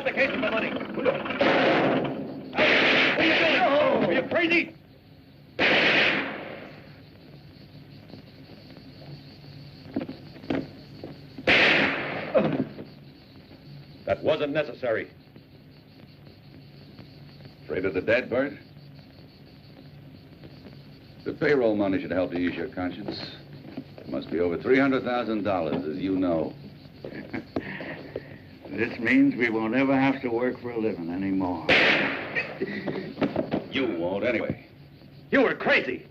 out the case of the money. What are you doing? Are you crazy? That wasn't necessary. Afraid of the dead, Bert? The payroll money should help you ease your conscience. It must be over $300,000, as you know. This means we won't ever have to work for a living anymore. You won't, anyway. You were crazy.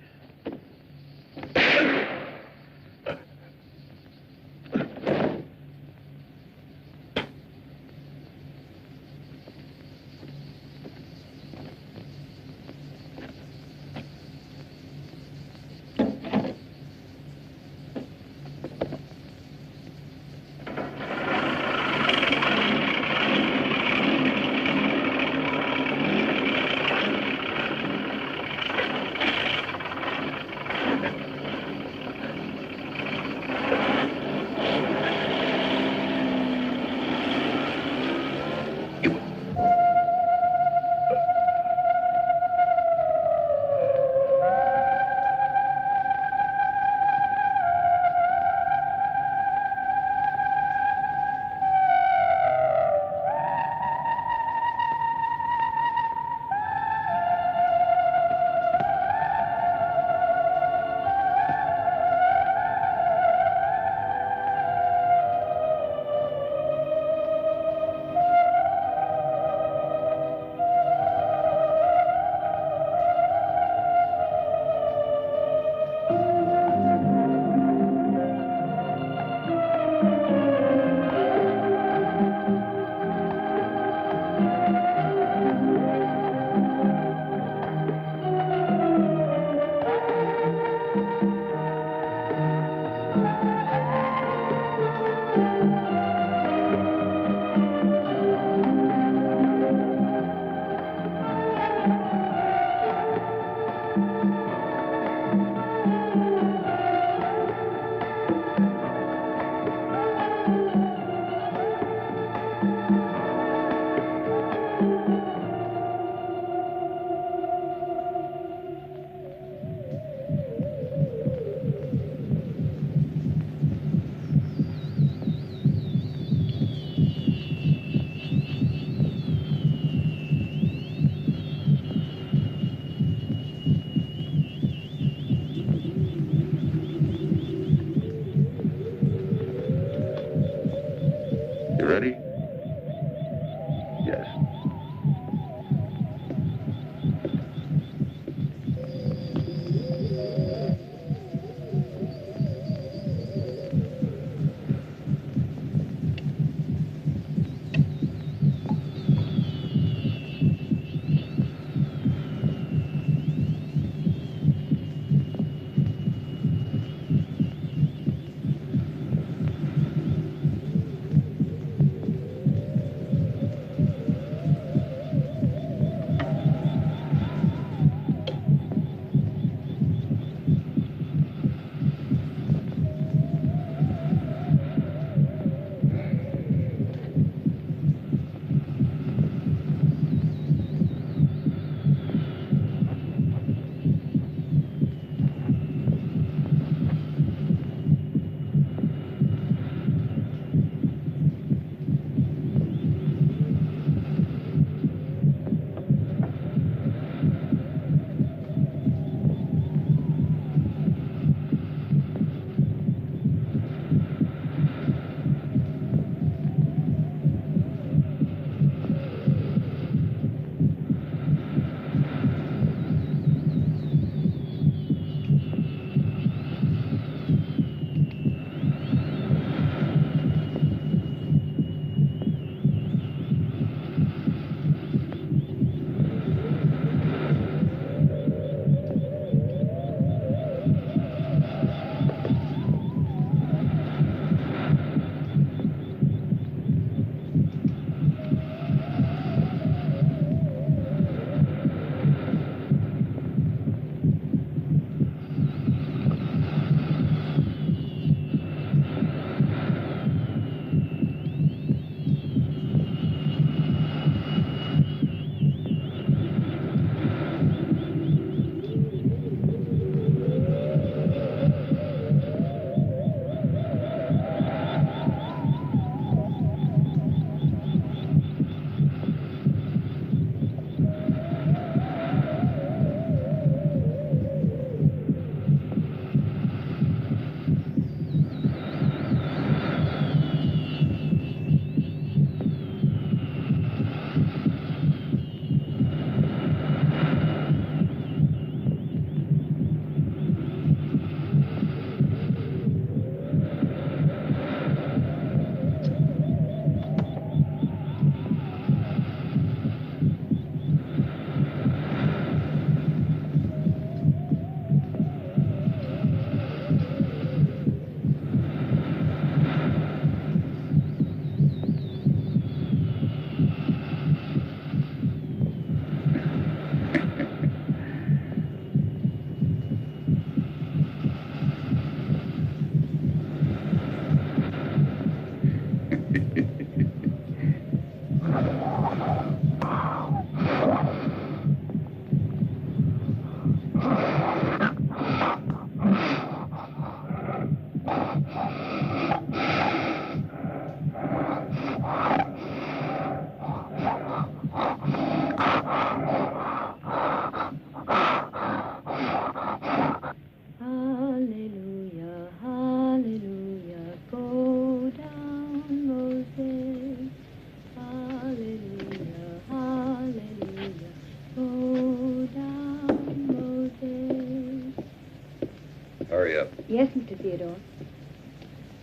Gloria. Yes, Mr. Theodore.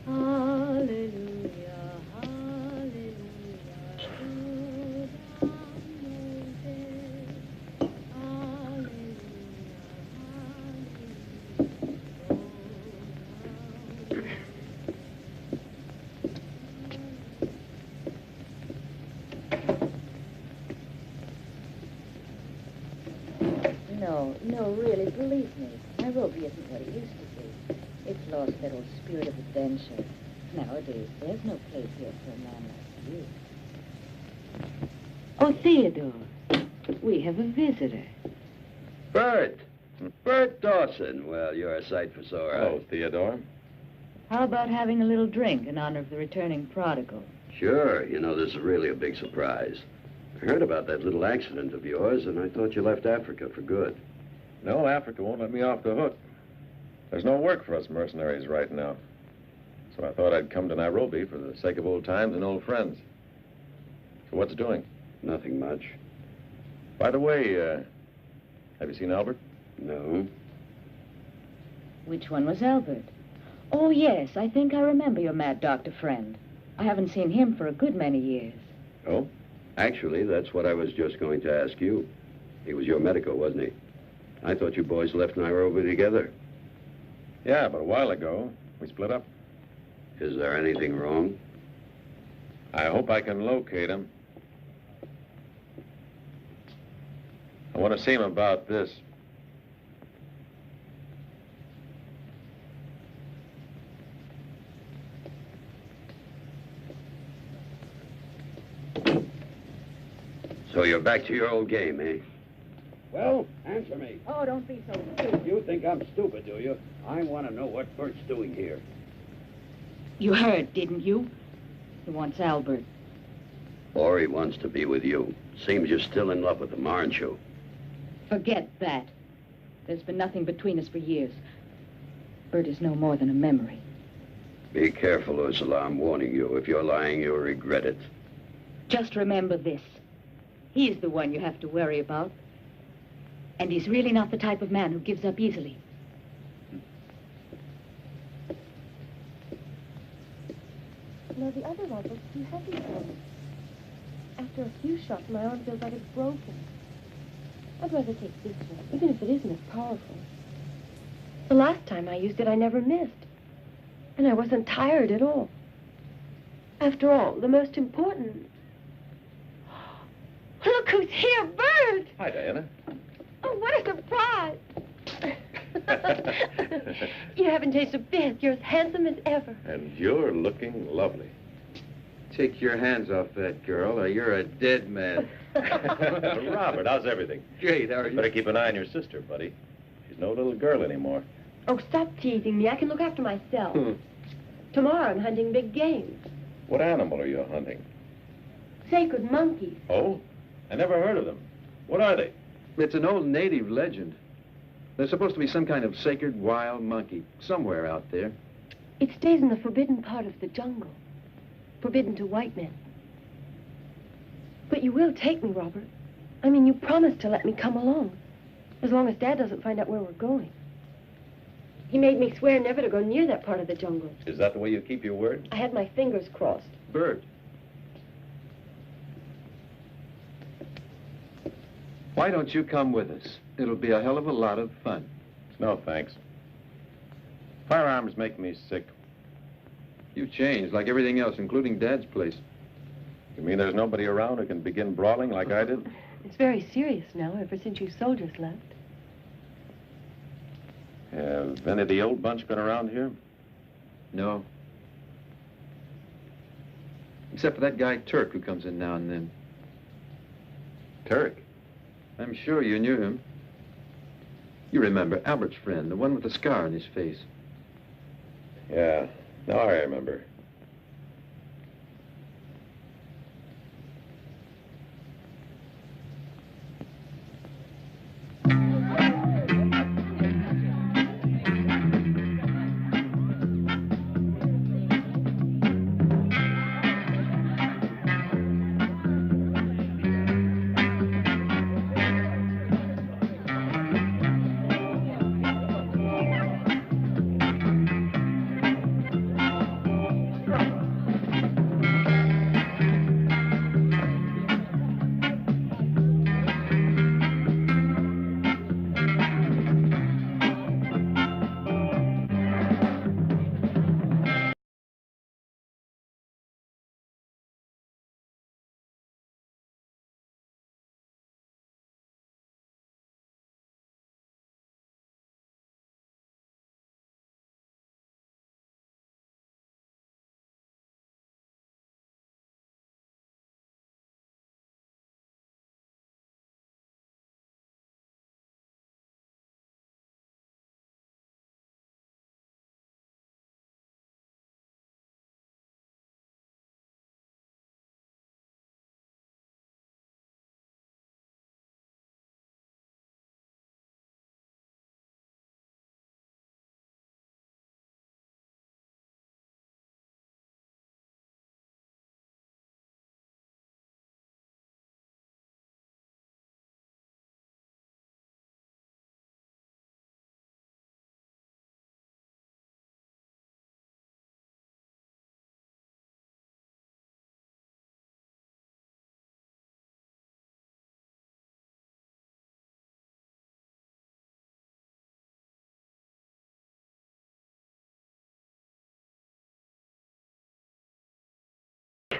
Hallelujah, hallelujah. No, really, believe me. Nairobi isn't what it used to be. It's lost that old spirit of adventure. Nowadays, there's no place here for a man like you. Oh, Theodore, we have a visitor. Bert. Bert Dawson. Well, you're a sight for sore eyes. Hello, Theodore. How about having a little drink in honor of the returning prodigal? Sure. You know, this is really a big surprise. I heard about that little accident of yours, and I thought you left Africa for good. No, Africa won't let me off the hook. There's no work for us mercenaries right now. So I thought I'd come to Nairobi for the sake of old times and old friends. So what's doing? Nothing much. By the way, have you seen Albert? No. Which one was Albert? Oh, yes, I think I remember your mad doctor friend. I haven't seen him for a good many years. Oh? Actually, that's what I was just going to ask you. He was your medico, wasn't he? I thought you boys left Nairobi together. Yeah, but a while ago, we split up. Is there anything wrong? I hope I can locate him. I want to see him about this. So you're back to your old game, eh? Well, answer me. Oh, don't be so stupid. You think I'm stupid, do you? I want to know what Bert's doing here. You heard, didn't you? He wants Albert. Or he wants to be with you. Seems you're still in love with him, aren't you? Forget that. There's been nothing between us for years. Bert is no more than a memory. Be careful, Ursula. I'm warning you. If you're lying, you'll regret it. Just remember this. He's the one you have to worry about. And he's really not the type of man who gives up easily. No, the other rifle's too heavy for me. After a few shots, my arm feels like it's broken. I'd rather take this one, even if it isn't as powerful. The last time I used it, I never missed. And I wasn't tired at all. After all, the most important... Look who's here, Bert! Hi, Diana. Oh, what a surprise! You haven't changed a bit. You're as handsome as ever. And you're looking lovely. Take your hands off that girl, or you're a dead man. Robert, how's everything? Great, how are you? Better keep an eye on your sister, buddy. She's no little girl anymore. Oh, stop teasing me. I can look after myself. Tomorrow I'm hunting big game. What animal are you hunting? Sacred monkeys. Oh? I never heard of them. What are they? It's an old native legend. There's supposed to be some kind of sacred wild monkey somewhere out there. It stays in the forbidden part of the jungle. Forbidden to white men. But you will take me, Robert. I mean, you promised to let me come along. As long as Dad doesn't find out where we're going. He made me swear never to go near that part of the jungle. Is that the way you keep your word? I had my fingers crossed. Bert. Why don't you come with us? It'll be a hell of a lot of fun. No, thanks. Firearms make me sick. You've changed, like everything else, including Dad's place. You mean there's nobody around who can begin brawling like I did? It's very serious now, ever since you soldiers left. Have any of the old bunch been around here? No. Except for that guy Turk who comes in now and then. Turk? I'm sure you knew him. You remember Albert's friend, the one with the scar on his face. Yeah, now I remember.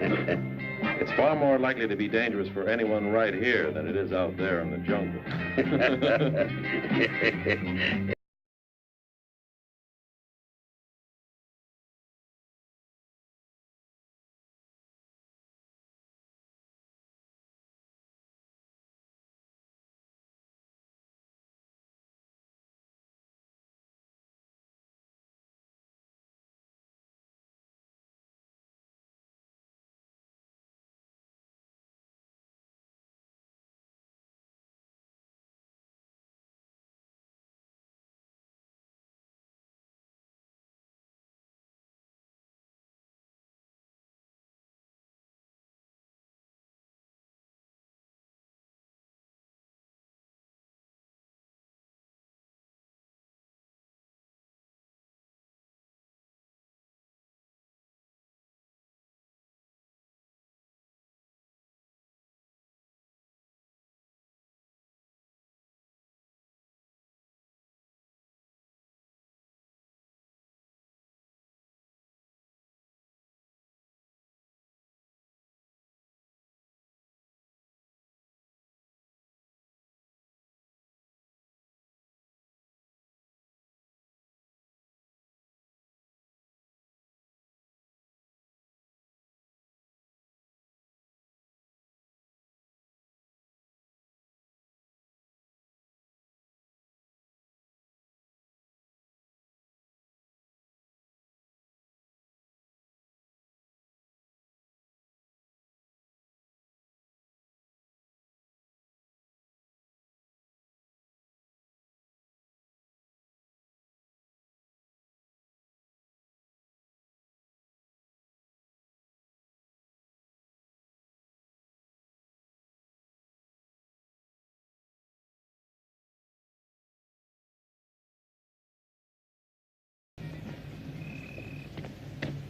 It's far more likely to be dangerous for anyone right here than it is out there in the jungle.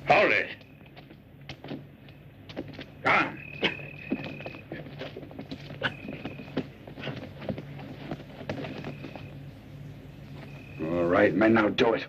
Hold it. Come on. All right, men, now do it.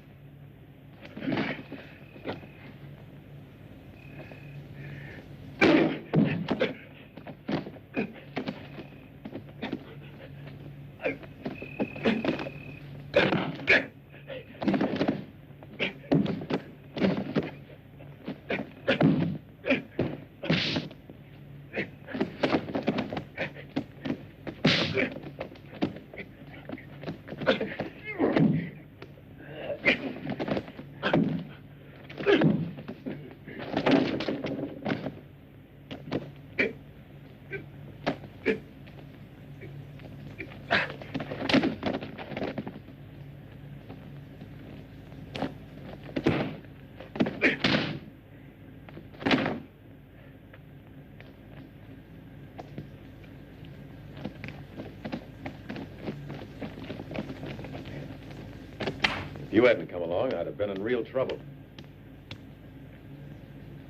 If you hadn't come along, I'd have been in real trouble.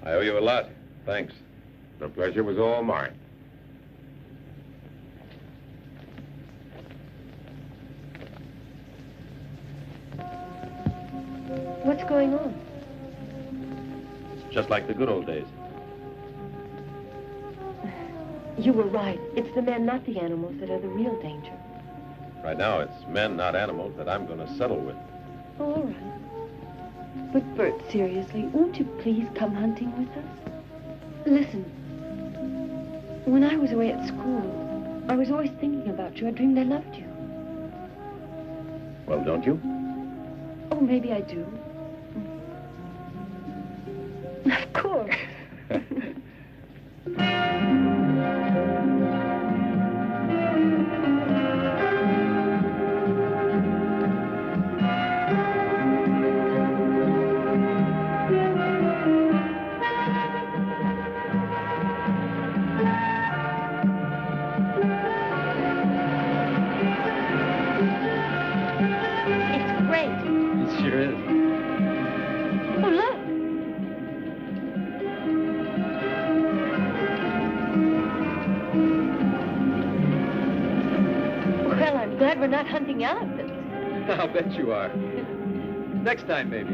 I owe you a lot. Thanks. The pleasure was all mine. What's going on? It's just like the good old days. You were right. It's the men, not the animals, that are the real danger. Right now, it's men, not animals, that I'm going to settle with. All right. But Bert, seriously, won't you please come hunting with us? Listen, when I was away at school, I was always thinking about you. I dreamed I loved you. Well, don't you? Oh, maybe I do. Of course. We're not hunting elephants. I'll bet you are. Next time, maybe.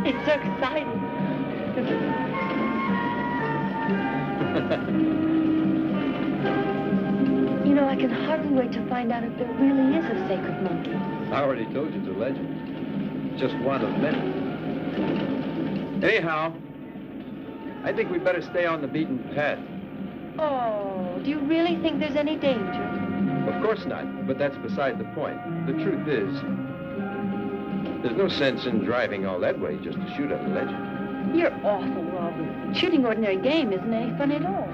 It's so exciting. You know, I can hardly wait to find out if there really is a sacred monkey. I already told you it's a legend. Just one of many. Anyhow, I think we'd better stay on the beaten path. Oh, do you really think there's any danger? Of course not, but that's beside the point. The truth is, there's no sense in driving all that way just to shoot at a legend. You're awful, Robin. Shooting ordinary game isn't any fun at all.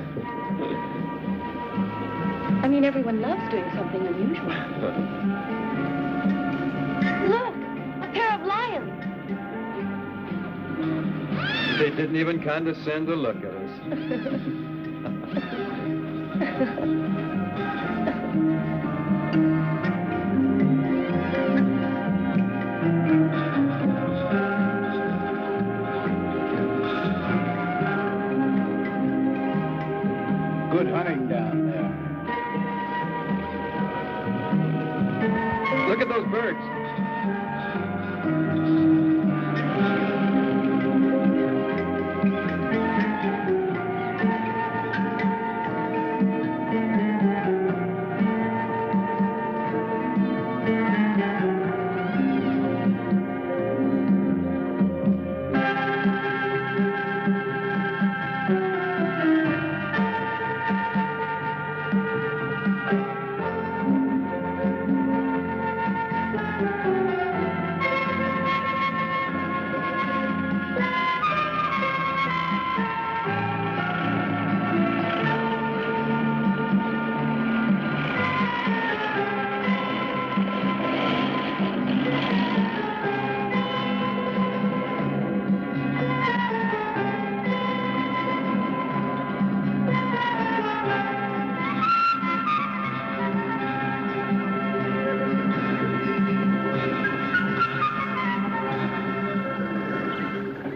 I mean, everyone loves doing something unusual. Look, a pair of lions. They didn't even condescend to look at us. Good hunting down there. Look at those birds.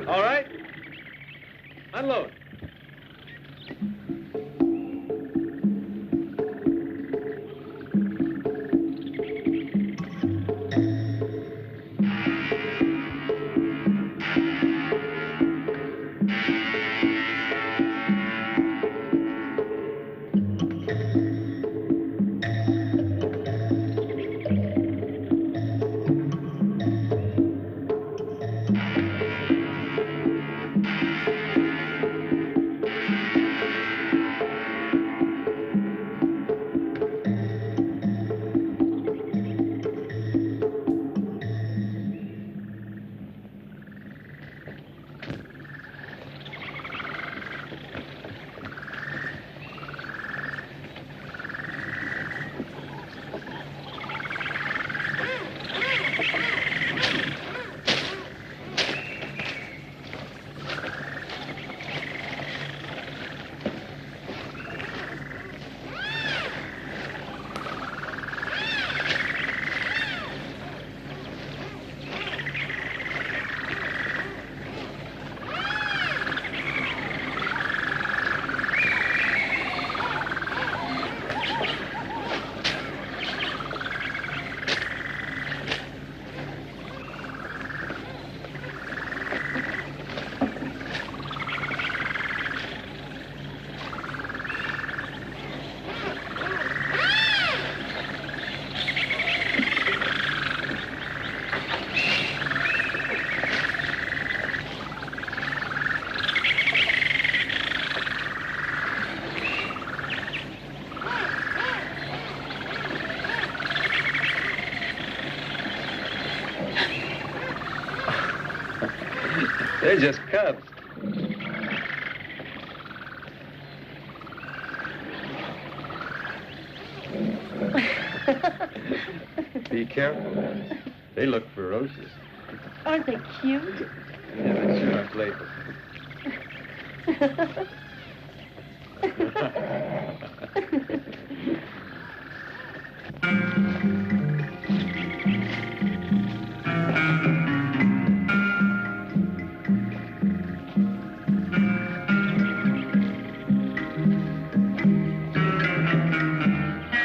All right. Unload. They're just cubs. Be careful. They look ferocious. Aren't they cute? Yeah, they sure are playful.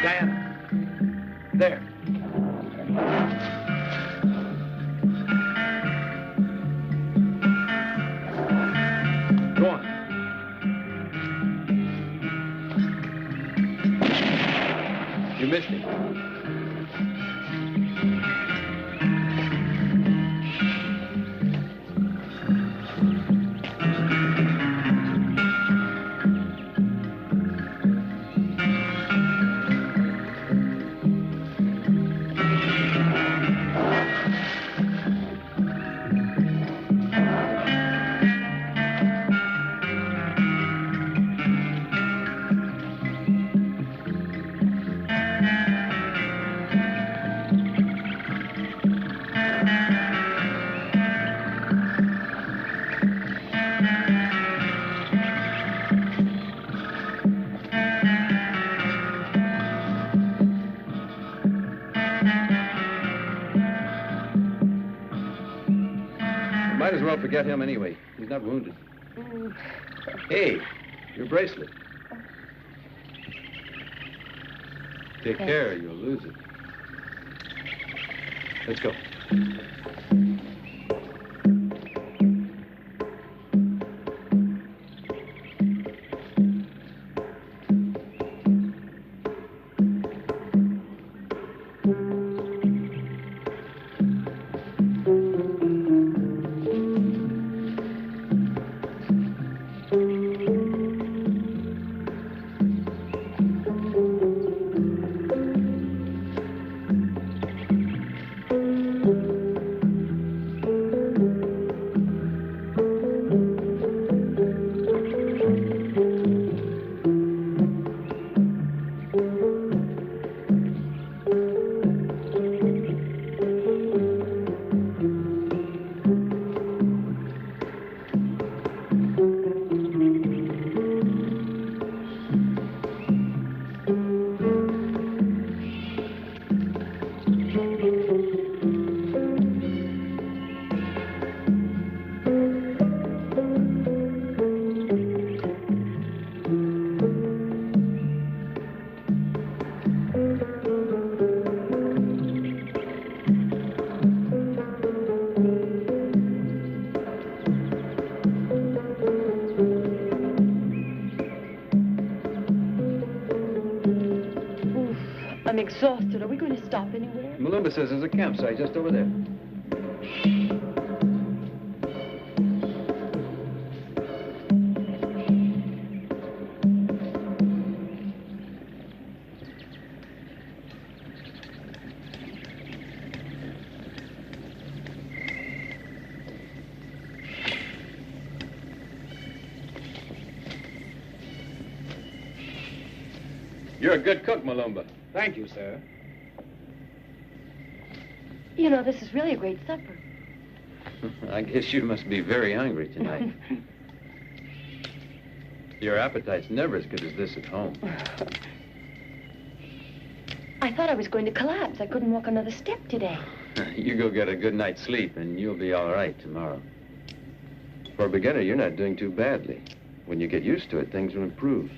Diana. There. You missed him. Might as well forget him anyway. He's not wounded. Hey, your bracelet. Take care, you'll lose it. Let's go. I'm exhausted. Are we going to stop anywhere? Malumba says there's a campsite just over there. You're a good cook, Malumba. Thank you, sir. You know, this is really a great supper. I guess you must be very hungry tonight. Your appetite's never as good as this at home. I thought I was going to collapse. I couldn't walk another step today. You go get a good night's sleep, and you'll be all right tomorrow. For a beginner, you're not doing too badly. When you get used to it, things will improve.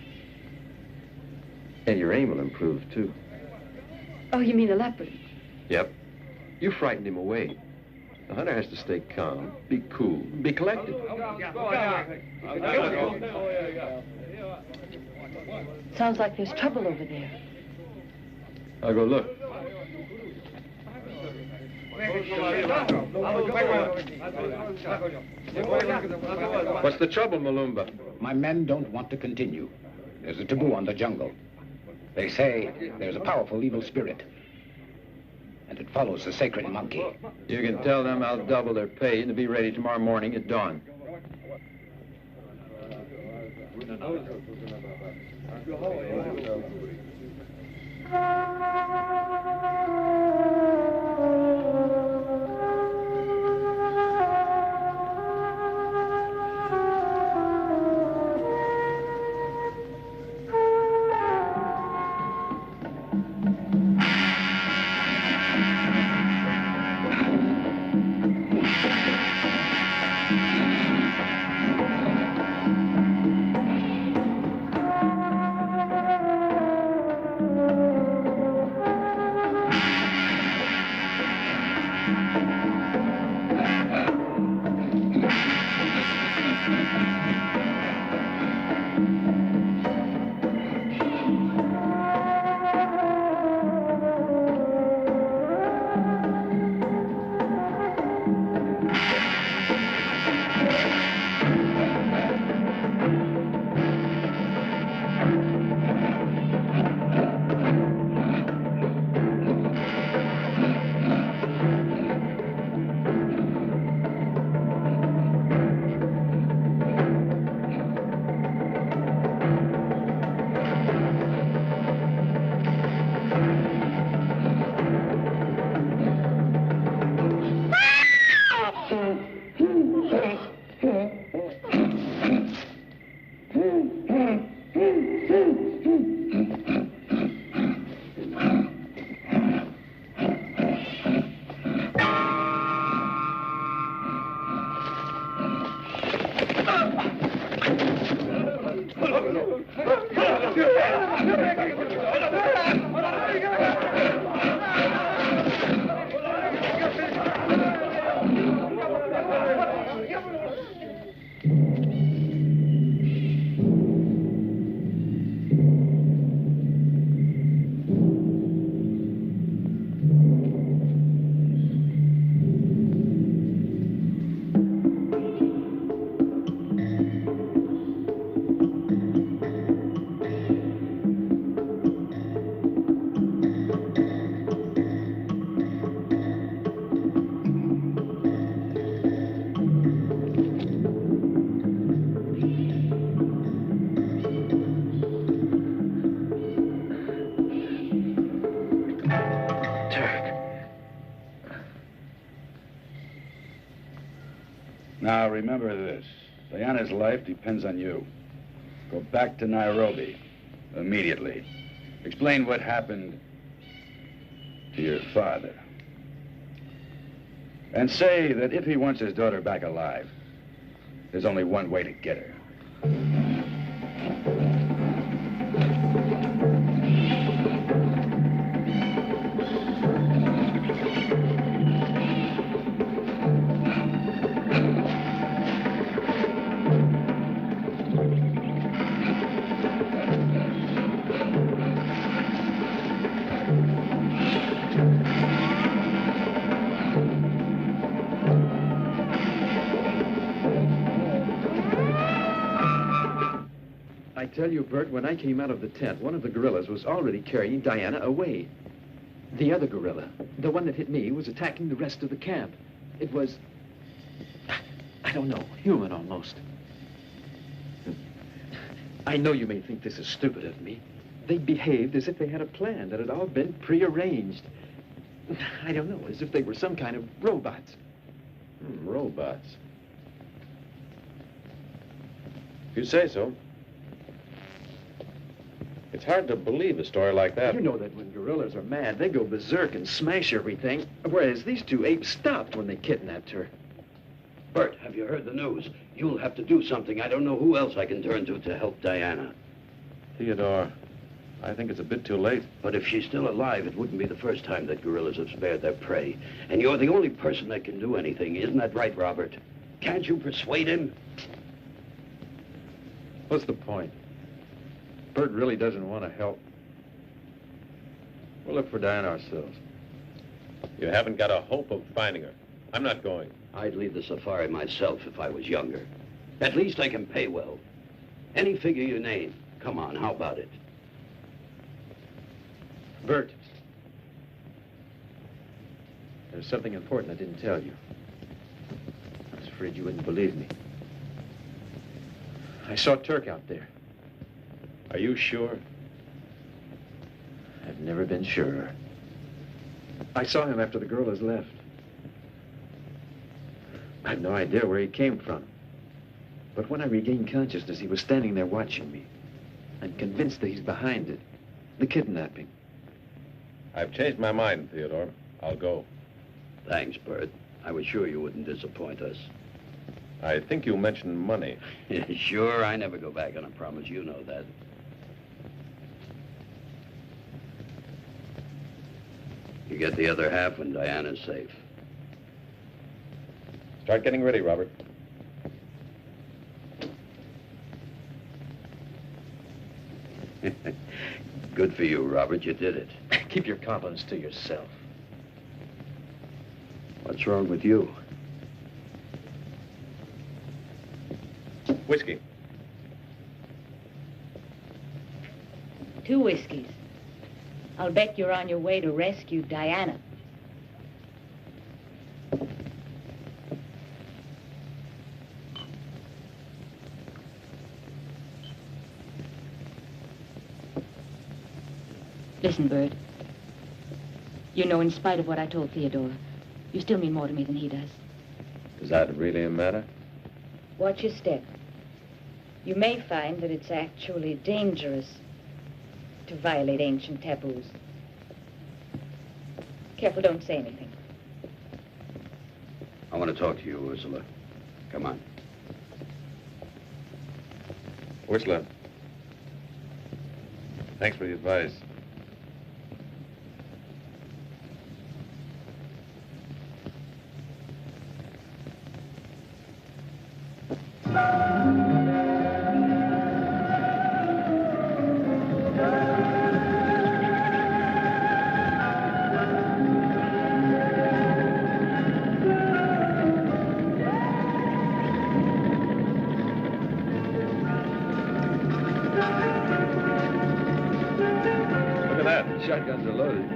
And your aim will improve, too. Oh, you mean the leopard? Yep. You frightened him away. The hunter has to stay calm, be cool, be collected. Sounds like there's trouble over there. I'll go look. What's the trouble, Malumba? My men don't want to continue. There's a taboo on the jungle. They say there's a powerful evil spirit, and it follows the sacred monkey. You can tell them I'll double their pay and to be ready tomorrow morning at dawn. Now, remember this. Diana's life depends on you. Go back to Nairobi immediately. Explain what happened to your father. And say that if he wants his daughter back alive, there's only one way to get her. I tell you, Bert, when I came out of the tent, one of the guerrillas was already carrying Diana away. The other gorilla, the one that hit me, was attacking the rest of the camp. It was, I don't know, human almost. I know you may think this is stupid of me. They behaved as if they had a plan, that had all been prearranged. I don't know, as if they were some kind of robots. Robots. If you say so. It's hard to believe a story like that. You know that when gorillas are mad, they go berserk and smash everything, whereas these two apes stopped when they kidnapped her. Bert, have you heard the news? You'll have to do something. I don't know who else I can turn to help Diana. Theodore, I think it's a bit too late. But if she's still alive, it wouldn't be the first time that gorillas have spared their prey. And you're the only person that can do anything. Isn't that right, Robert? Can't you persuade him? What's the point? Bert really doesn't want to help. We'll look for Diana ourselves. You haven't got a hope of finding her. I'm not going. I'd lead the safari myself if I was younger. At least I can pay well. Any figure you name. Come on, how about it? Bert, there's something important I didn't tell you. I was afraid you wouldn't believe me. I saw Turk out there. Are you sure? I've never been surer. I saw him after the gorillas left. I have no idea where he came from. But when I regained consciousness, he was standing there watching me. I'm convinced that he's behind it. The kidnapping. I've changed my mind, Theodore. I'll go. Thanks, Bert. I was sure you wouldn't disappoint us. I think you mentioned money. Sure, I never go back on a promise. You know that. You get the other half when Diana's safe. Start getting ready, Robert. Good for you, Robert. You did it. Keep your confidence to yourself. What's wrong with you? Whiskey. 2 whiskeys. I'll bet you're on your way to rescue Diana. Listen, Bert. You know, in spite of what I told Theodore, you still mean more to me than he does. Does that really matter? Watch your step. You may find that it's actually dangerous to violate ancient taboos. Careful, don't say anything. I want to talk to you, Ursula. Come on. Whistler. Thanks for the advice. Shotguns are loaded.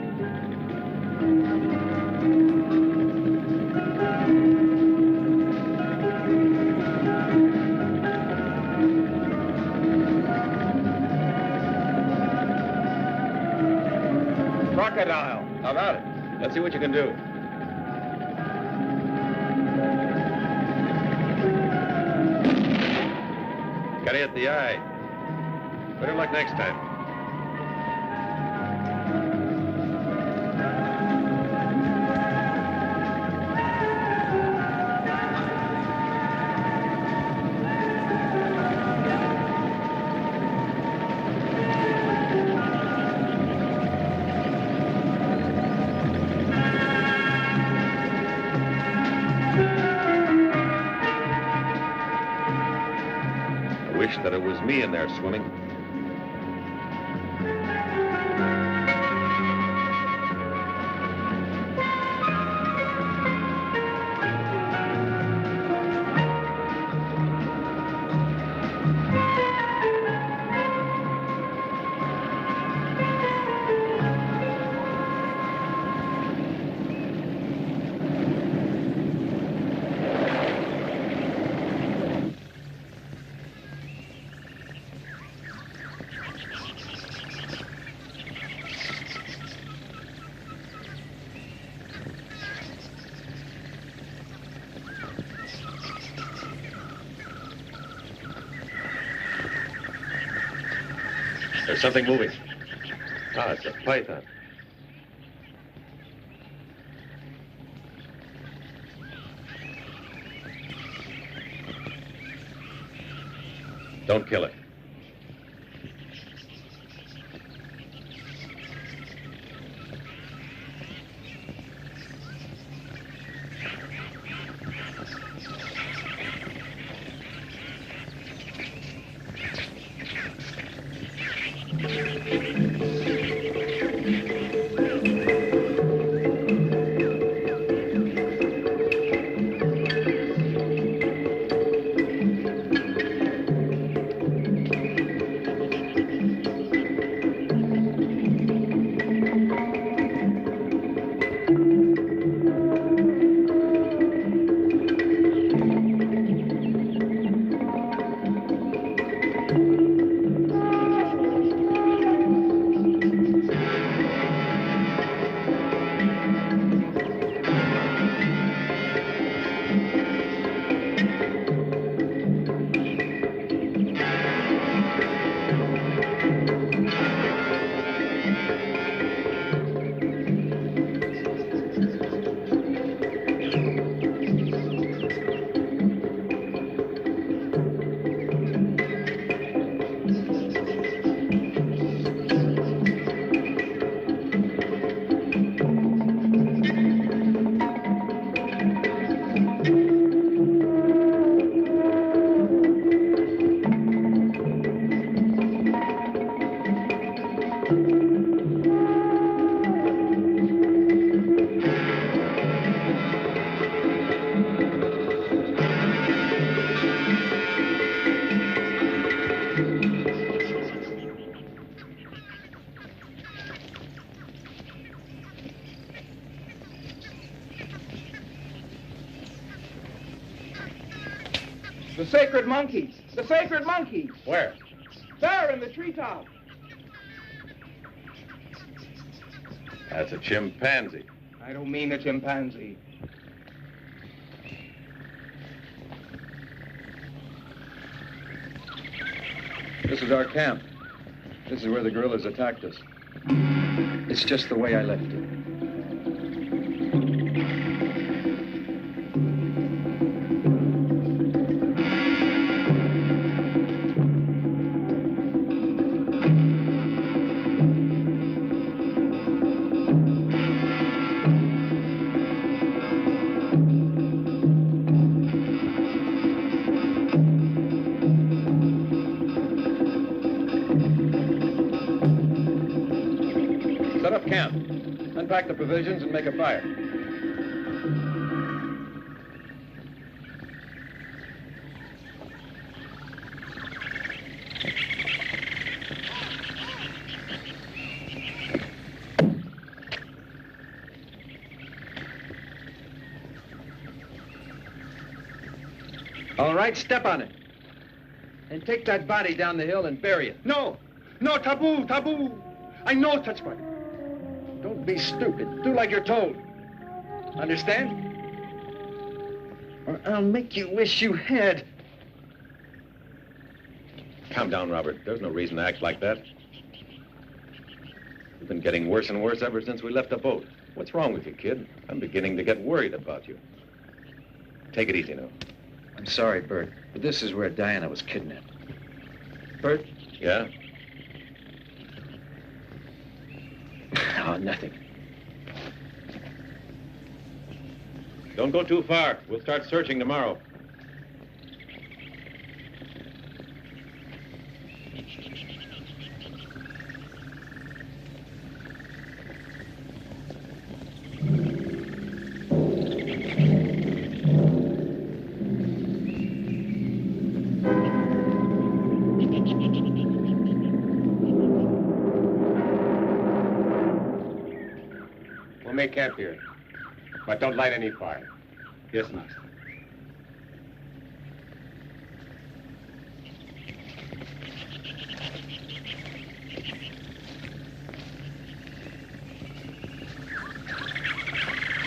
Crocodile. How about it? Let's see what you can do. Got hit the eye. Better luck next time. That it was me in there swimming. There's something moving. Ah, it's a python. Don't kill it. The sacred monkeys! The sacred monkeys! Where? There in the treetop. That's a chimpanzee. I don't mean a chimpanzee. This is our camp. This is where the guerrillas attacked us. It's just the way I left it. Set up camp. Unpack the provisions and make a fire. All right, step on it. And take that body down the hill and bury it. No! No, taboo, taboo! I know touch body. Don't be stupid. Do like you're told. Understand? Or I'll make you wish you had. Calm down, Robert. There's no reason to act like that. You've been getting worse and worse ever since we left the boat. What's wrong with you, kid? I'm beginning to get worried about you. Take it easy now. I'm sorry, Bert, but this is where Diana was kidnapped. Bert? Yeah? Oh, nothing. Don't go too far. We'll start searching tomorrow. We'll make camp here. But don't light any fire. Yes, Master.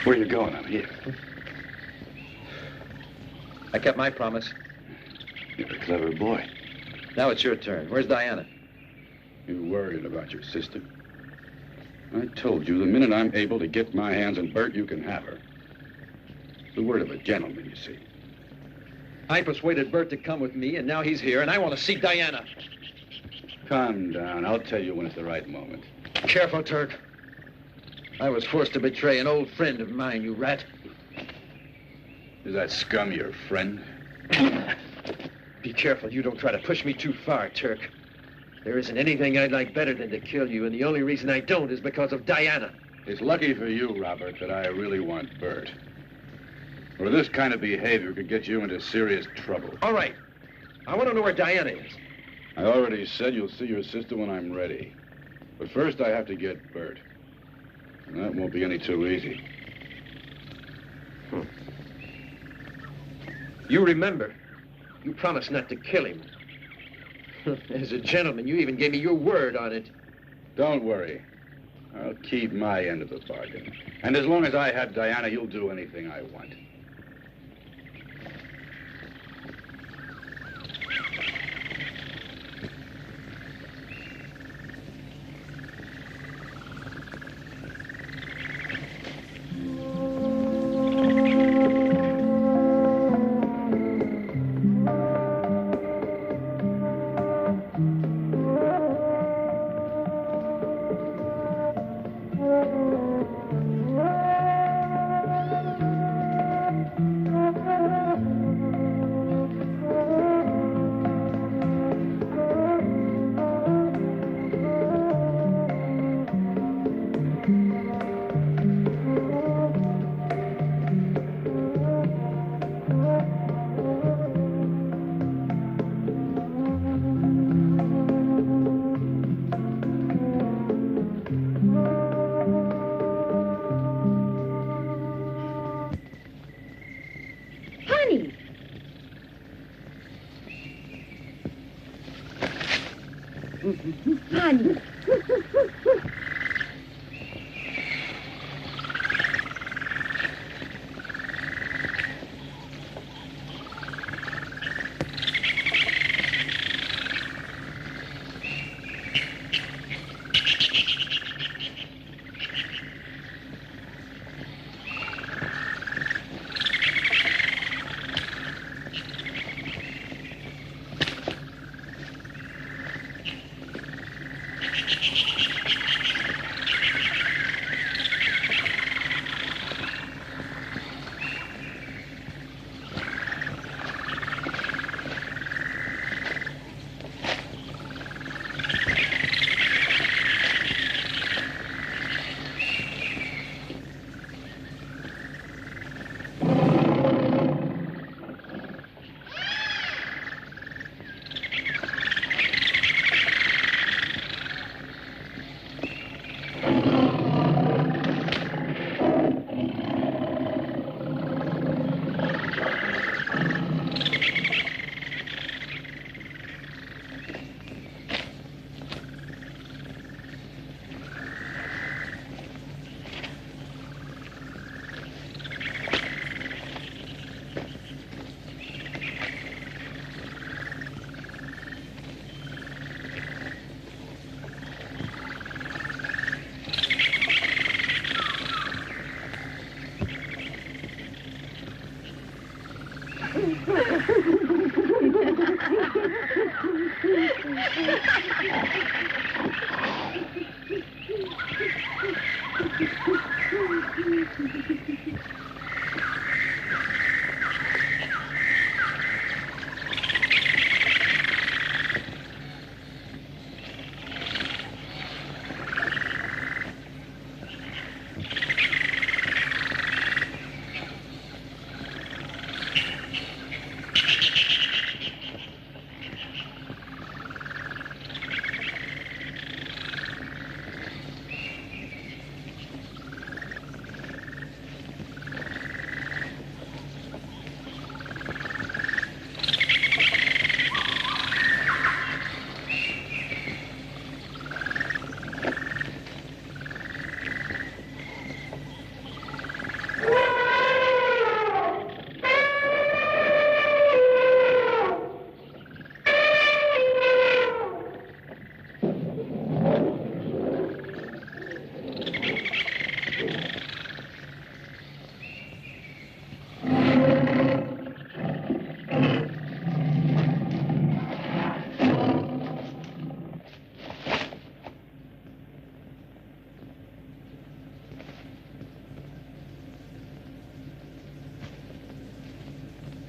Where are you going? I'm here. I kept my promise. You're a clever boy. Now it's your turn. Where's Diana? You worried about your sister? I told you the minute I'm able to get my hands on Bert, you can have her. The word of a gentleman, you see. I persuaded Bert to come with me, and now he's here, and I want to see Diana. Calm down. I'll tell you when it's the right moment. Careful, Turk. I was forced to betray an old friend of mine, you rat. Is that scum your friend? Be careful you don't try to push me too far, Turk. There isn't anything I'd like better than to kill you, and the only reason I don't is because of Diana. It's lucky for you, Robert, that I really want Bert. Or this kind of behavior could get you into serious trouble. All right. I want to know where Diana is. I already said you'll see your sister when I'm ready. But first I have to get Bert. And that won't be any too easy. You remember, you promised not to kill him. As a gentleman, you even gave me your word on it. Don't worry. I'll keep my end of the bargain. And as long as I have Diana, you'll do anything I want.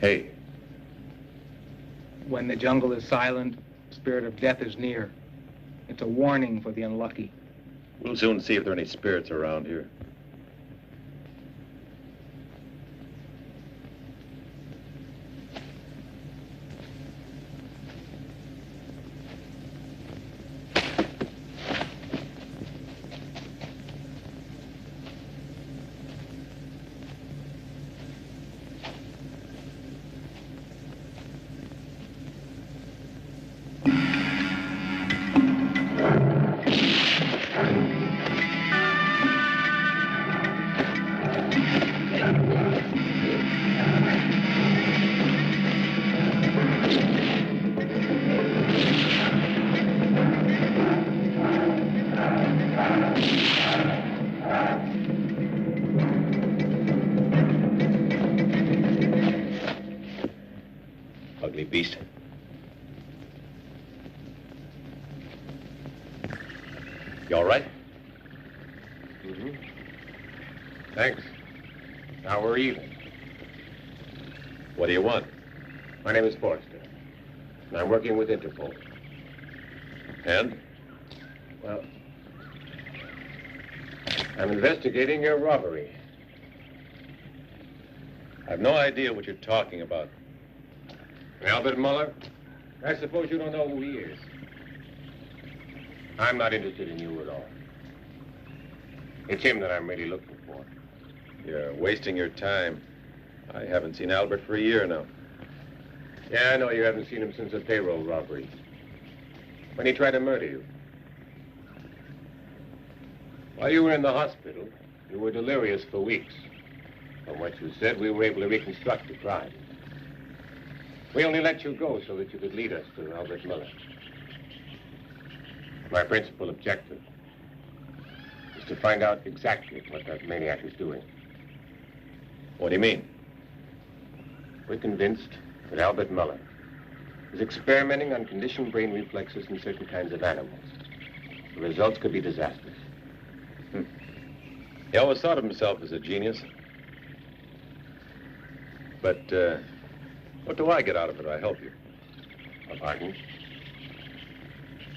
Hey. When the jungle is silent, the spirit of death is near. It's a warning for the unlucky. We'll soon see if there are any spirits around here. Ugly beast. You all right? Mm-hmm. Thanks. Now we're even. What do you want? My name is Forrester, and I'm working with Interpol. And? Well, I'm investigating your robbery. I've no idea what you're talking about. Albert Muller? I suppose you don't know who he is. I'm not interested in you at all. It's him that I'm really looking for. You're wasting your time. I haven't seen Albert for a year now. Yeah, I know you haven't seen him since a payroll robbery. When he tried to murder you. While you were in the hospital, you were delirious for weeks. From what you said, we were able to reconstruct the crime. We only let you go so that you could lead us to Albert Muller. My principal objective is to find out exactly what that maniac is doing. What do you mean? We're convinced that Albert Muller is experimenting on conditioned brain reflexes in certain kinds of animals. The results could be disastrous. He always thought of himself as a genius. But, what do I get out of it? I help you. A pardon?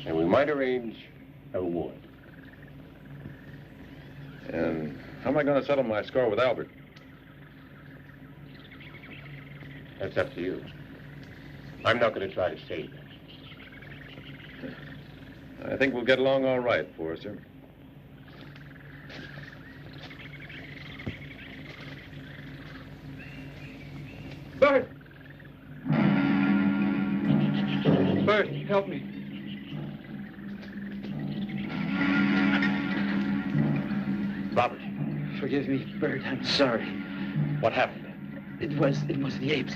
And we might arrange a reward. And how am I going to settle my score with Albert? That's up to you. I'm not going to try to save him. I think we'll get along all right, Forrester. Bert! Bert, help me. Robert. Forgive me, Bert. I'm sorry. What happened? It was the apes.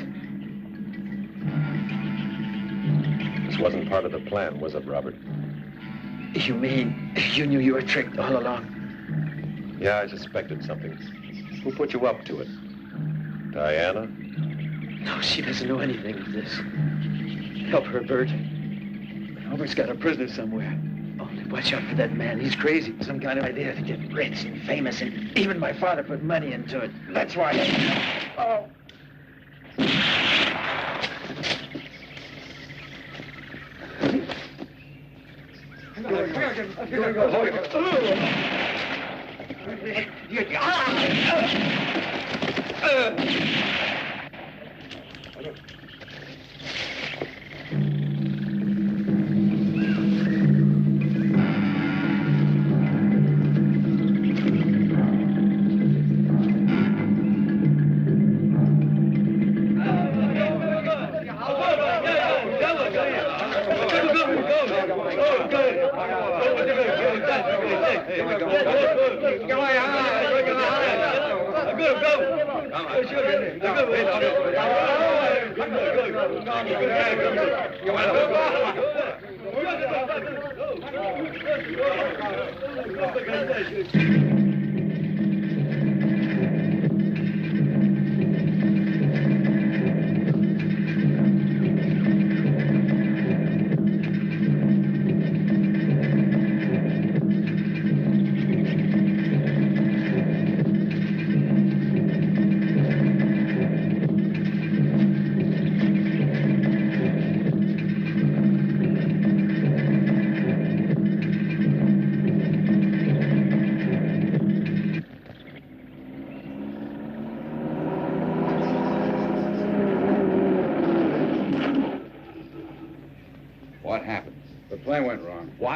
This wasn't part of the plan, was it, Robert? You mean you knew you were tricked all along? Yeah, I suspected something. Who put you up to it? Diana? No, she doesn't know anything of this. Help her, Bert. Albert's got a prisoner somewhere. Only watch out for that man. He's crazy. Some kind of idea to get rich and famous, and even my father put money into it. That's why Oh.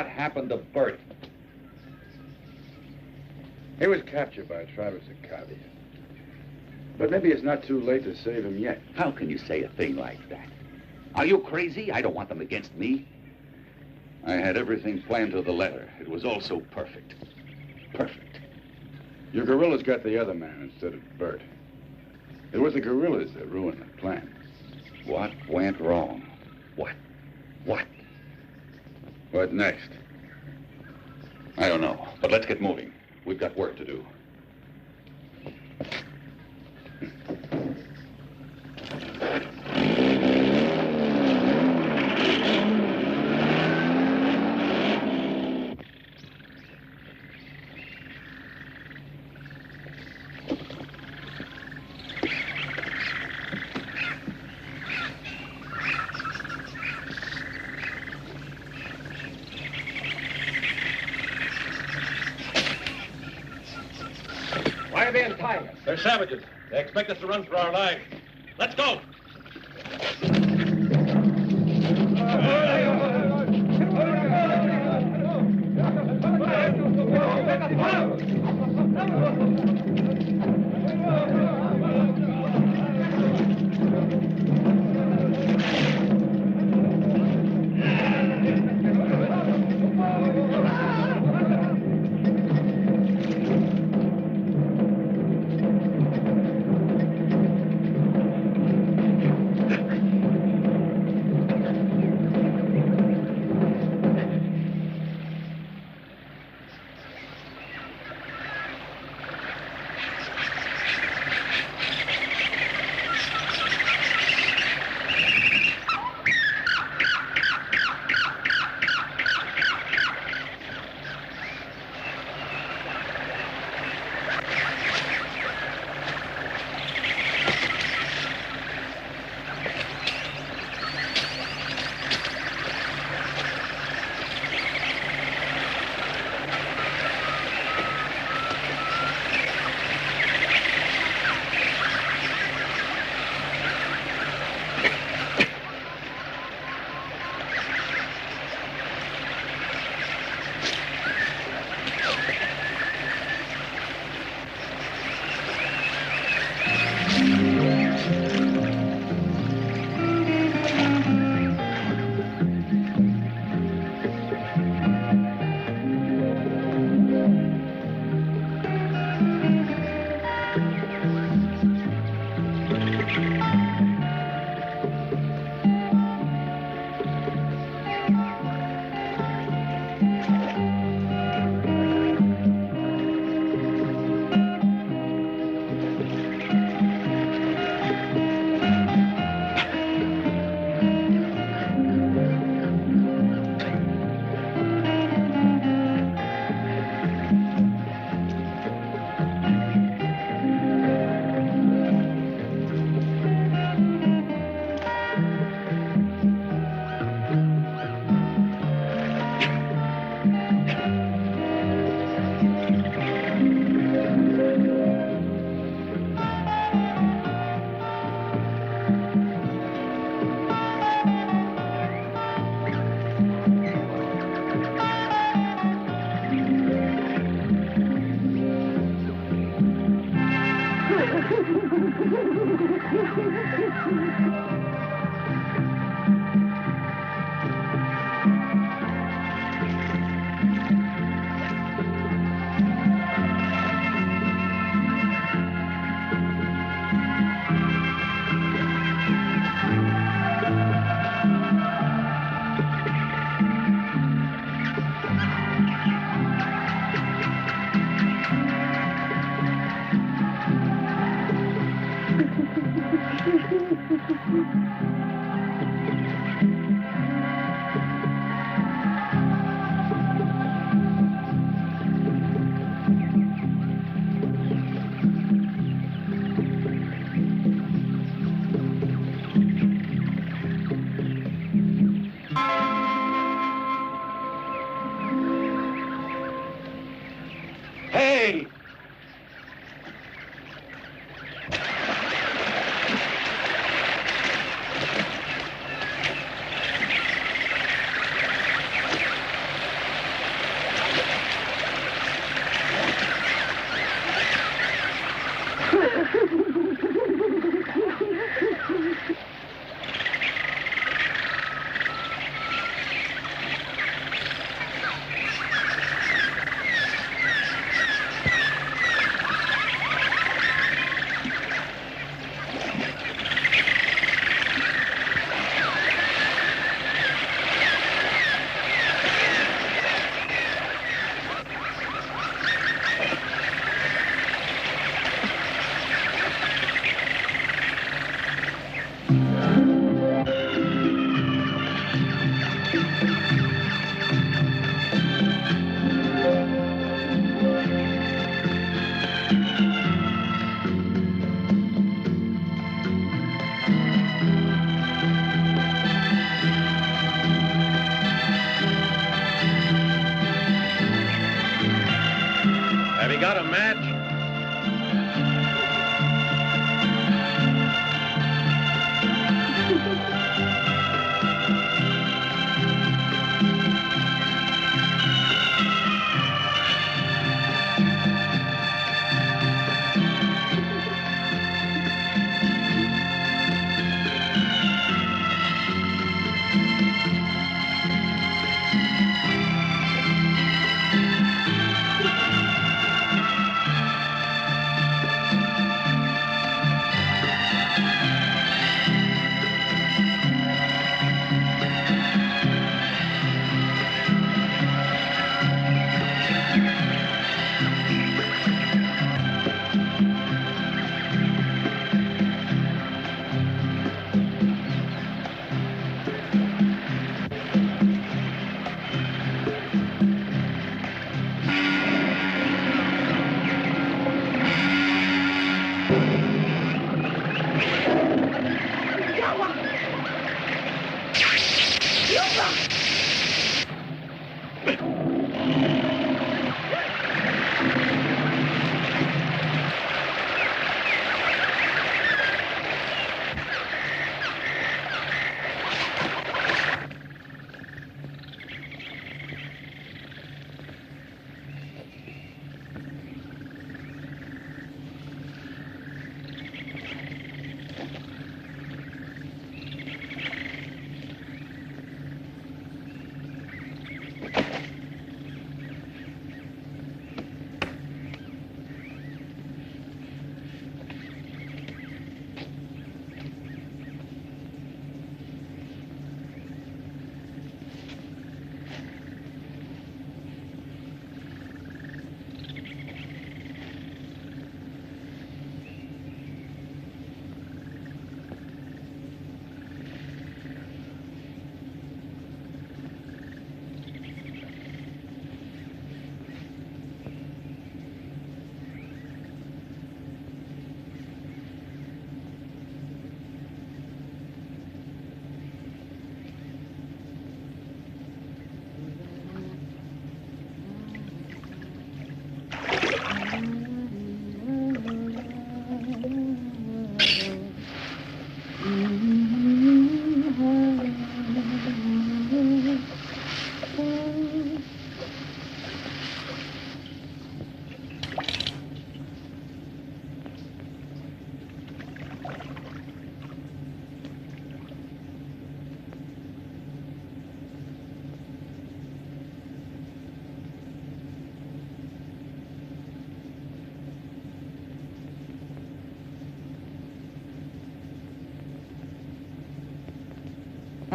what happened to Bert? He was captured by a tribe of Sakavi. But maybe it's not too late to save him yet. How can you say a thing like that? Are you crazy? I don't want them against me. I had everything planned to the letter. It was all so perfect. Perfect. Your guerrillas got the other man instead of Bert. It was the guerrillas that ruined the plan. What went wrong? What? What next? I don't know, but let's get moving. We've got work to do. Why are they untying us? They're savages. They expect us to run for our lives. Let's go! Hey! Have you got a match?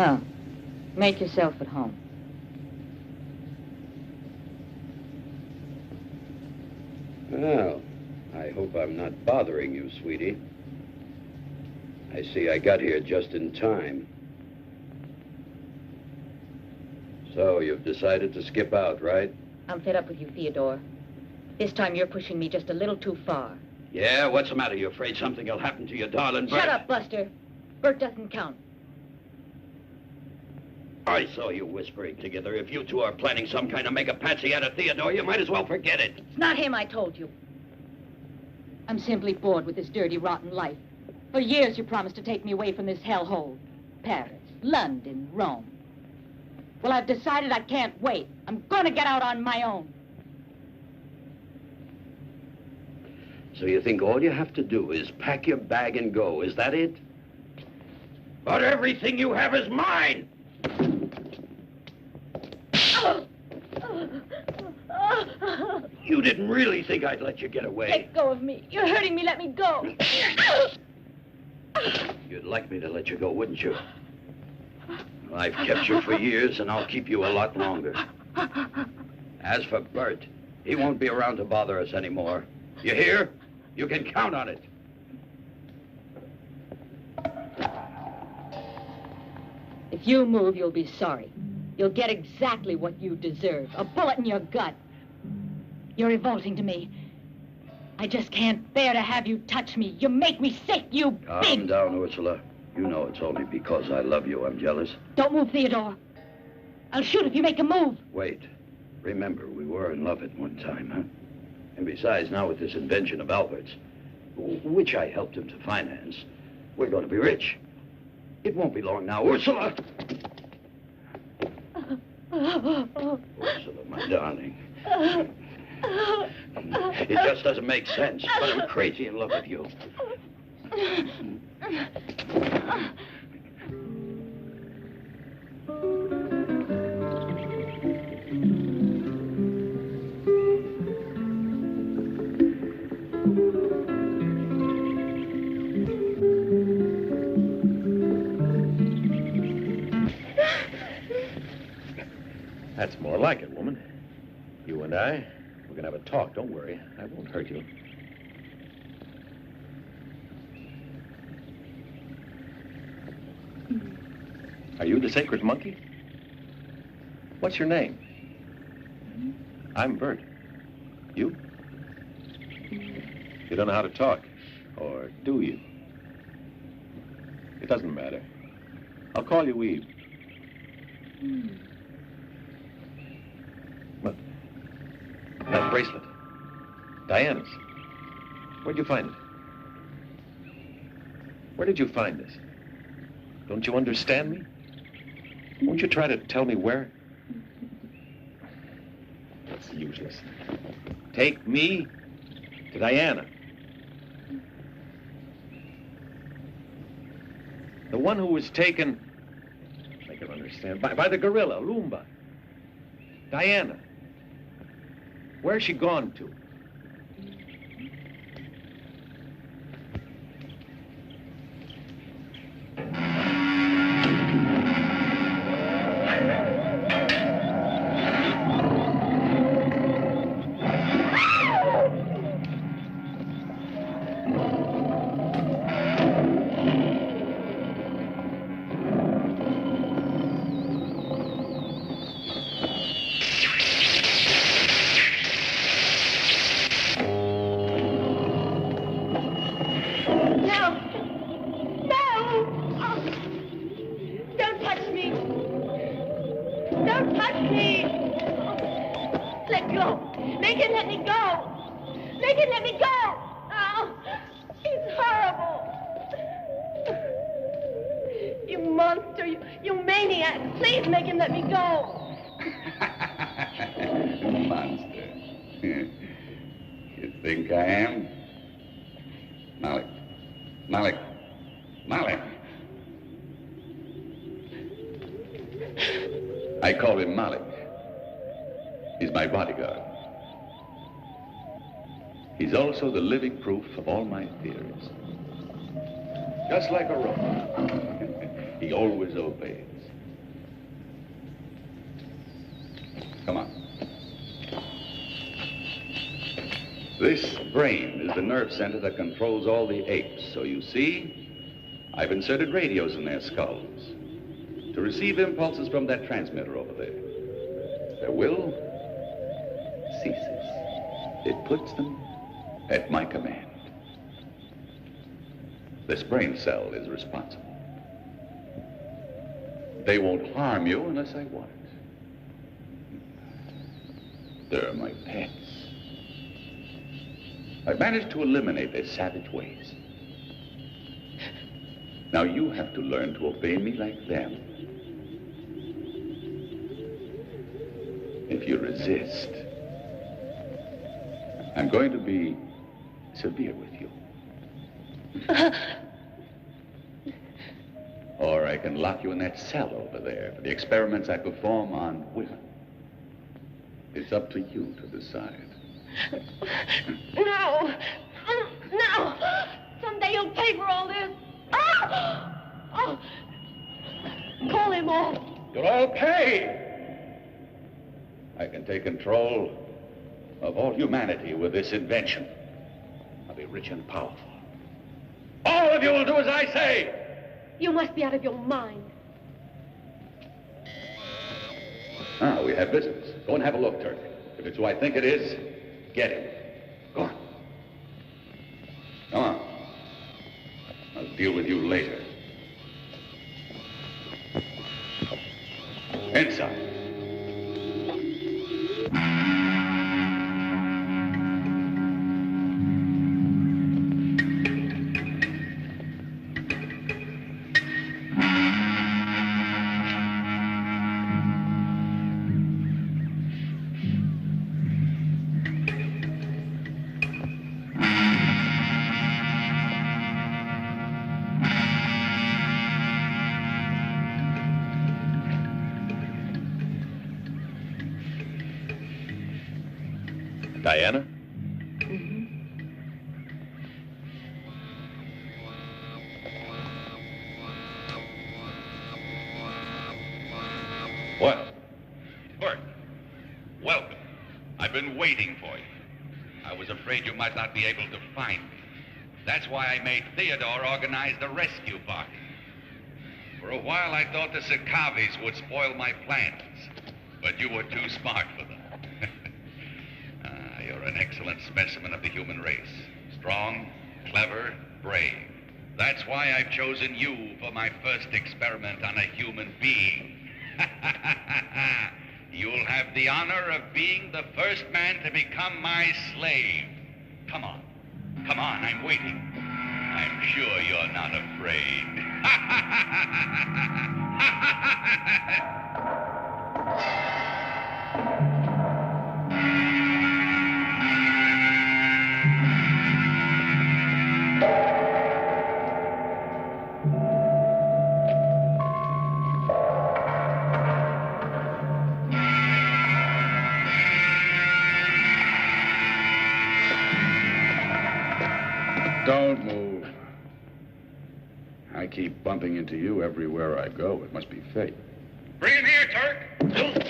Oh, make yourself at home. Well, I hope I'm not bothering you, sweetie. I see I got here just in time. So, you've decided to skip out, right? I'm fed up with you, Theodore. This time you're pushing me just a little too far. Yeah, what's the matter? You afraid something will happen to your darling Bert? Shut up, Buster. Bert doesn't count. I saw you whispering together. If you two are planning some kind of make-a-patsy out of Theodore, you might as well forget it. It's not him, I told you. I'm simply bored with this dirty, rotten life. For years you promised to take me away from this hellhole. Paris, London, Rome. Well, I've decided I can't wait. I'm gonna get out on my own. So you think all you have to do is pack your bag and go, is that it? But everything you have is mine! You didn't really think I'd let you get away. Let go of me. You're hurting me. Let me go. You'd like me to let you go, wouldn't you? I've kept you for years, and I'll keep you a lot longer. As for Bert, he won't be around to bother us anymore. You hear? You can count on it. If you move, you'll be sorry. You'll get exactly what you deserve. A bullet in your gut. You're revolting to me. I just can't bear to have you touch me. You make me sick, you Calm big... down, Ursula. You know it's only because I love you I'm jealous. Don't move, Theodore. I'll shoot if you make a move. Wait. Remember, we were in love at one time, huh? And besides... Besides, now with this invention of Albert's, which I helped him to finance, we're going to be rich. It won't be long now. Ursula! Ursula, my darling. It just doesn't make sense, but I'm crazy in love with you. That's more like it, woman. You and I, we're gonna have a talk. Don't worry. I won't hurt you. Are you the sacred monkey? What's your name? I'm Bert. You? You don't know how to talk. Or do you? It doesn't matter. I'll call you Eve. Look. That bracelet. Diana's. Where'd you find it? Where did you find this? Don't you understand me? Won't you try to tell me where? It's useless. Take me to Diana. The one who was taken, I can understand, by the gorilla, Lumba. Diana. Where's she gone to? I call him Malik. He's my bodyguard. He's also the living proof of all my theories. Just like a robot. He always obeys. Come on. This brain is the nerve center that controls all the apes. So you see, I've inserted radios in their skulls to receive impulses from that transmitter over there. Their will ceases. It puts them at my command. This brain cell is responsible. They won't harm you unless I want it. They're my pets. I've managed to eliminate their savage ways. Now you have to learn to obey me like them. If you resist, I'm going to be severe with you. Or I can lock you in that cell over there for the experiments I perform on women. It's up to you to decide. No! No! Someday you'll pay for all this. Oh! Call him off. You'll all pay! I can take control of all humanity with this invention. I'll be rich and powerful. All of you will do as I say! You must be out of your mind. Ah, we have visitors. Go and have a look, Turk. If it's who I think it is, get him. Go on. Come on. I'll deal with you later. Inside. Diana? Mm-hmm. Well, Bert, welcome. I've been waiting for you. I was afraid you might not be able to find me. That's why I made Theodore organize the rescue party. For a while, I thought the Sakavis would spoil my plans, but you were too smart for them. You're an excellent specimen of the human race. Strong, clever, brave. That's why I've chosen you for my first experiment on a human being. You'll have the honor of being the first man to become my slave. Come on. Come on, I'm waiting. I'm sure you're not afraid. Don't move. I keep bumping into you everywhere I go. It must be fate. Bring him here, Turk! Kill him,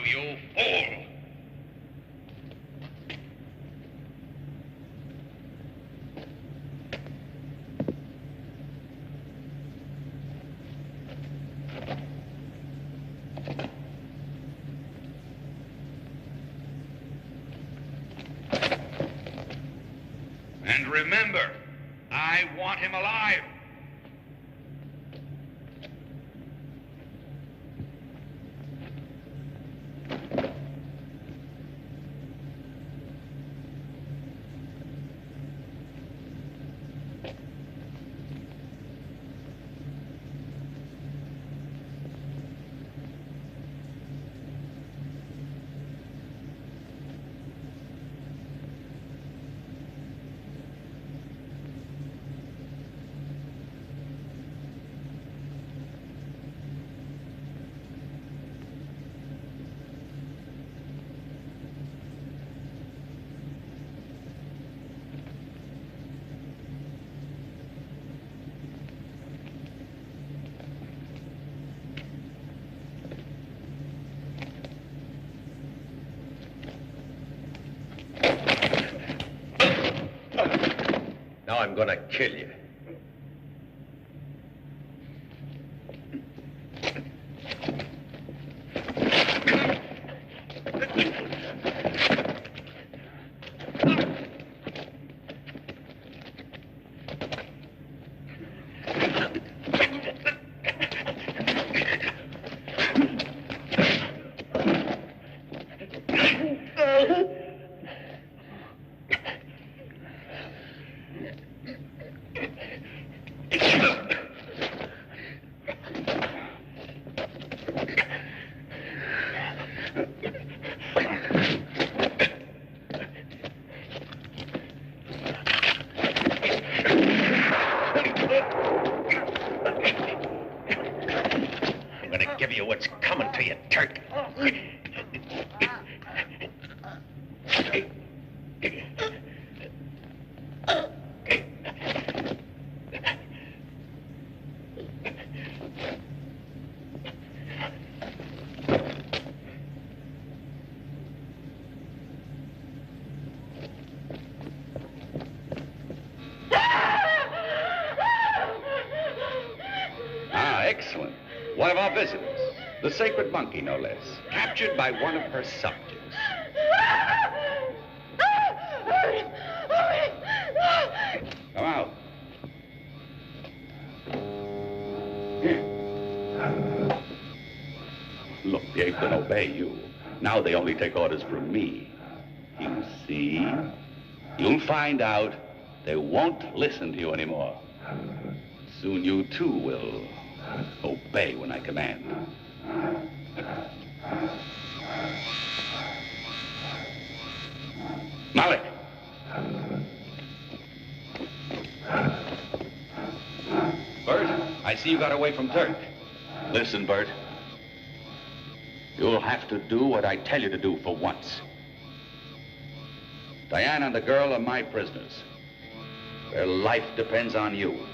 you fool! And remember, I want him alive. Now I'm gonna kill you. One of our visitors. The sacred monkey, no less. Captured by one of her subjects. Come out. Look, the apes don't obey you. Now they only take orders from me. You see? You'll find out they won't listen to you anymore. Soon you too will obey when I command. Malik! Bert, I see you got away from Turk. Listen, Bert. You'll have to do what I tell you to do for once. Diana and the girl are my prisoners. Their life depends on you.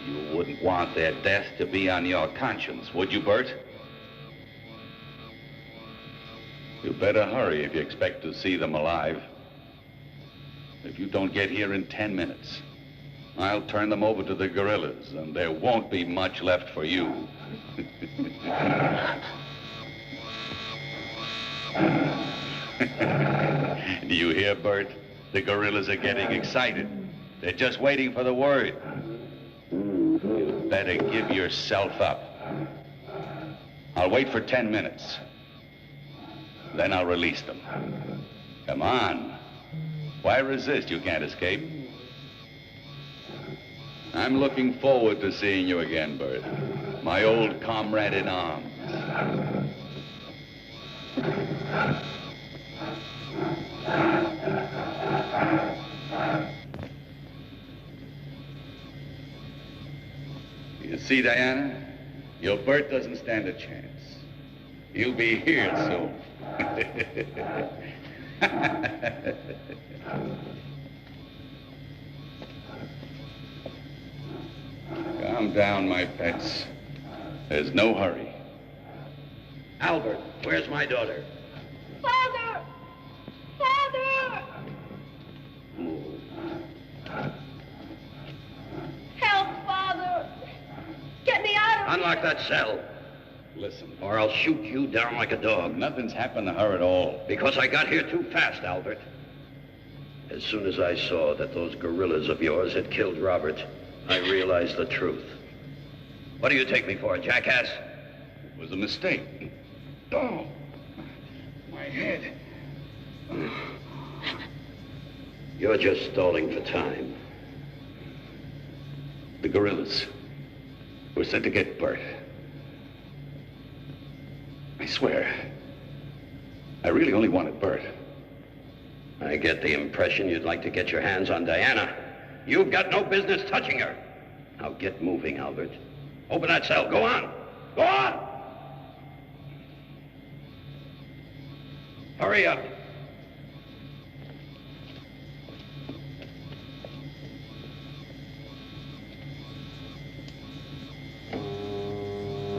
You wouldn't want their death to be on your conscience, would you, Bert? You better hurry if you expect to see them alive. If you don't get here in 10 minutes, I'll turn them over to the guerrillas, and there won't be much left for you. Do you hear, Bert? The guerrillas are getting excited. They're just waiting for the word. You better give yourself up. I'll wait for 10 minutes. Then I'll release them. Come on. Why resist? You can't escape. I'm looking forward to seeing you again, Bert. My old comrade in arms. You see, Diana? Your Bert doesn't stand a chance. He'll be here soon. Calm down, my pets. There's no hurry. Albert, where's my daughter? Father! Father! Help, Father! Get me out of Unlock that cell, Listen. or I'll shoot you down like a dog. Nothing's happened to her at all. Because I got here too fast, Albert. As soon as I saw that those guerrillas of yours had killed Robert, I realized the truth. What do you take me for, a jackass? It was a mistake. Oh, my head. You're just stalling for time. The guerrillas were sent to get Bert. I swear, I really only wanted Bert. I get the impression you'd like to get your hands on Diana. You've got no business touching her. Now get moving, Albert. Open that cell. Go on. Go on! Hurry up.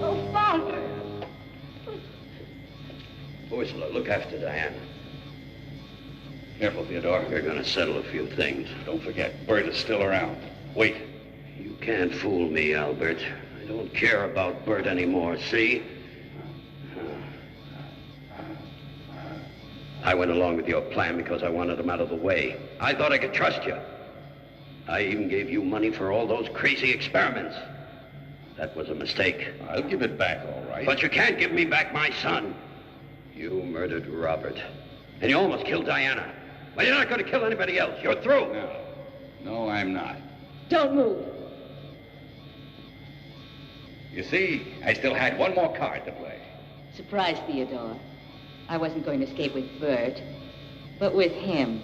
Oh, Father! Ursula, look after Diana. Careful, Theodore. We're going to settle a few things. Don't forget, Bert is still around. Wait. You can't fool me, Albert. I don't care about Bert anymore, see? I went along with your plan because I wanted him out of the way. I thought I could trust you. I even gave you money for all those crazy experiments. That was a mistake. I'll give it back, all right. But you can't give me back my son. You murdered Robert. And you almost killed Diana. Well, you're not going to kill anybody else. You're through. No, I'm not. Don't move. You see, I still had one more card to play. Surprise, Theodore. I wasn't going to escape with Bert, but with him.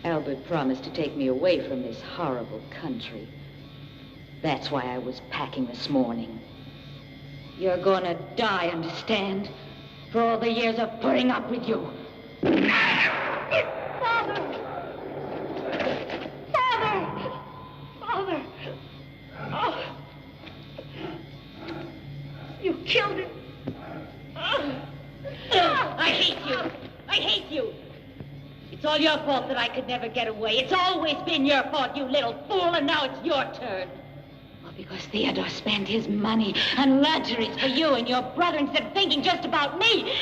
Albert promised to take me away from this horrible country. That's why I was packing this morning. You're gonna die, understand? For all the years of putting up with you. Father! Father! Father! Oh. You killed him. I hate you. I hate you. It's all your fault that I could never get away. It's always been your fault, you little fool, and now it's your turn. I'll Because Theodore spent his money on luxuries for you and your brother instead of thinking just about me.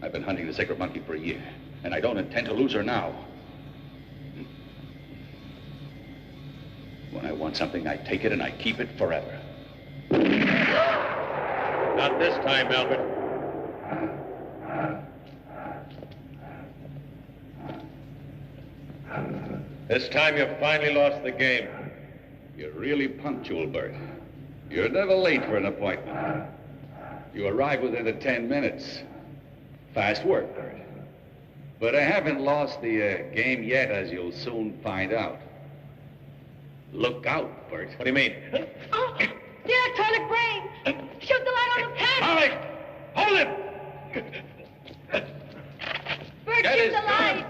I've been hunting the sacred monkey for a year, and I don't intend to lose her now. When I want something, I take it and I keep it forever. Not this time, Albert. This time you've finally lost the game. You're really punctual, Bert. You're never late for an appointment. You arrive within the 10 minutes. Fast work, Bert. But I haven't lost the game yet, as you'll soon find out. Look out, Bert. What do you mean? Oh, the electronic brain! Shoot the light on the pen! Molly! Hold it! Bert, Get shoot his the light!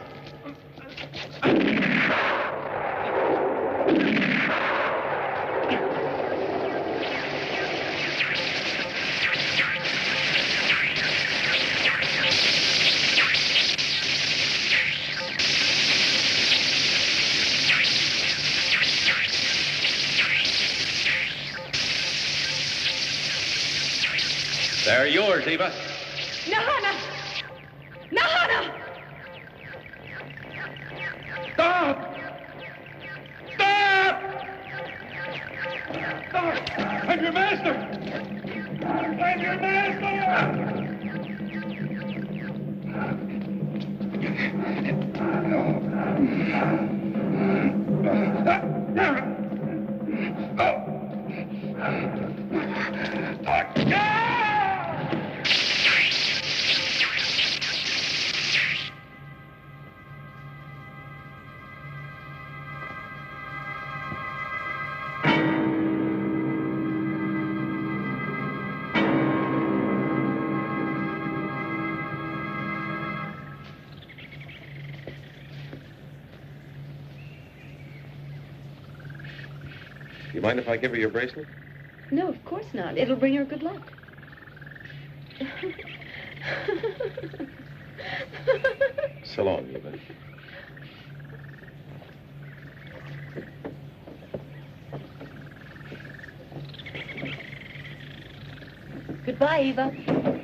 They're yours, Eva. Nahana! Nahana! Stop! Stop! Stop! I'm your master! I'm your master! You mind if I give her your bracelet? No, of course not. It'll bring her good luck. So long, Eva. Goodbye, Eva.